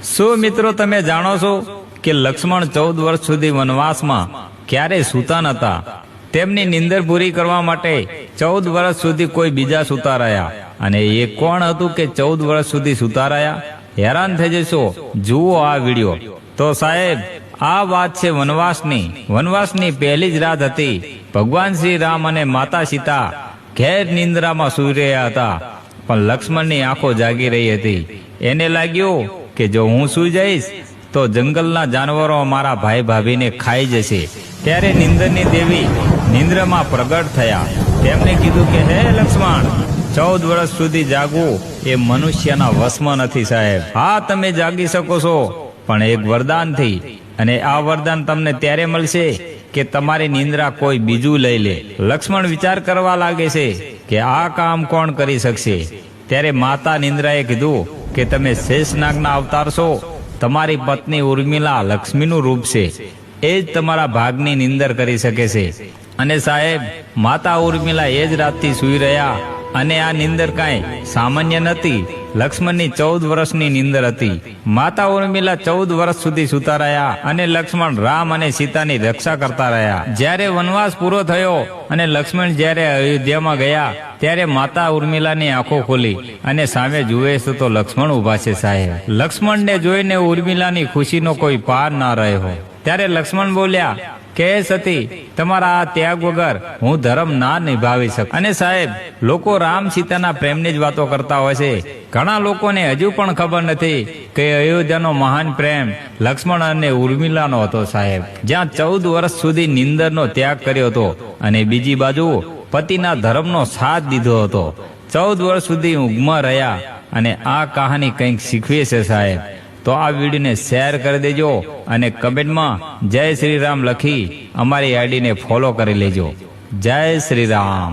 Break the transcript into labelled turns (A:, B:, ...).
A: શું મિત્રો તમે જાણો છો કે લક્ષ્મણ 14 વર્ષ સુધી વનવાસમાં ક્યારેય સૂતા નતા? તેમની નિંદર પૂરી કરવા માટે 14 વર્ષ સુધી કોઈ બીજા સૂતા રહ્યા. અને એ કોણ હતું કે 14 વર્ષ સુધી સૂતા રહ્યા? હેરાન થઈ જશો, જુઓ આ વિડીયો. તો સાહેબ, આ વાત છે વનવાસની પહેલી જ રાત હતી. ભગવાન શ્રી રામ અને માતા સીતા ઘેર નિંદ્રામાં સૂઈ રહ્યા હતા, પણ લક્ષ્મણની આંખો જાગી રહી હતી. એને લાગ્યું કે જો હું સૂઈ જઈશ તો જંગલના જાનવરો મારા ભાઈ ભાભીને ખાઈ જશે. ત્યારે નિંદરની દેવી નિંદ્રમાં પ્રગટ થયા. તેમણે કીધું કે હે લક્ષ્મણ, 14 વર્ષ સુધી જાગવું એ મનુષ્યના વશમાં નથી સાહેબ. હા, તમે જાગી શકો છો, પણ એક વરદાનથી. અને આ વરદાન તમને ત્યારે મળશે કે તમારી નિંદ્રા કોઈ બીજું લઈ લે. લક્ષ્મણ વિચાર કરવા લાગે છે કે આ કામ કોણ કરી શકશે. ત્યારે માતા નિંદ્રાએ કીધું કે તમે શેષનાગના અવતાર છો. તમારી પત્ની ઉર્મિલા લક્ષ્મીનું રૂપ છે, એ જ તમારા ભાગની નિંદર કરી શકે છે. અને સાહેબ, માતા ઉર્મિલા એ જ રાતથી સૂઈ રહ્યા. અને આ નિંદર કાંઈ સામાન્ય નથી. લક્ષ્મણની 14 વર્ષની નિંદર હતી. માતા ઉર્મિલા 14 વર્ષ સુધી સૂતા રહ્યા અને લક્ષ્મણ રામ અને સીતાની રક્ષા કરતા રહ્યા. જ્યારે વનવાસ પૂરો થયો અને લક્ષ્મણ જ્યારે અયોધ્યામાં ગયા, ત્યારે માતા ઉર્મિલાની આંખો ખોલી અને સામે જુએ તો લક્ષ્મણ ઉભા છે સાહેબ. લક્ષ્મણને જોઈને ઉર્મિલાની ખુશીનો કોઈ પાર ના રહ્યો. ત્યારે લક્ષ્મણ બોલ્યા કે સતી, તમારા આ ત્યાગ વગર હું ધર્મ ના નિભાવી શકું. અને સાહેબ, લોકો રામ સીતાના પ્રેમની જ વાતો કરતા હોય છે. ઘણા લોકોને હજુ પણ ખબર નથી કે અયોધ્યાનો મહાન પ્રેમ લક્ષ્મણ અને ઉર્મિલાનો હતો સાહેબ, જ્યાં 14 વર્ષ સુધી નિંદરનો ત્યાગ કર્યો હતો અને બીજી બાજુ પતિના ધર્મનો સાથ દીધો હતો. 14 વર્ષ સુધી ઊંઘમાં રહ્યા. અને આ કહાની કંઈક શીખવે છે સાહેબ. તો આ વિડીયોને શેર કરી દેજો અને કમેન્ટમાં જય શ્રી રામ લખી અમારી આઈડીને ફોલો કરી લેજો. જય શ્રી રામ.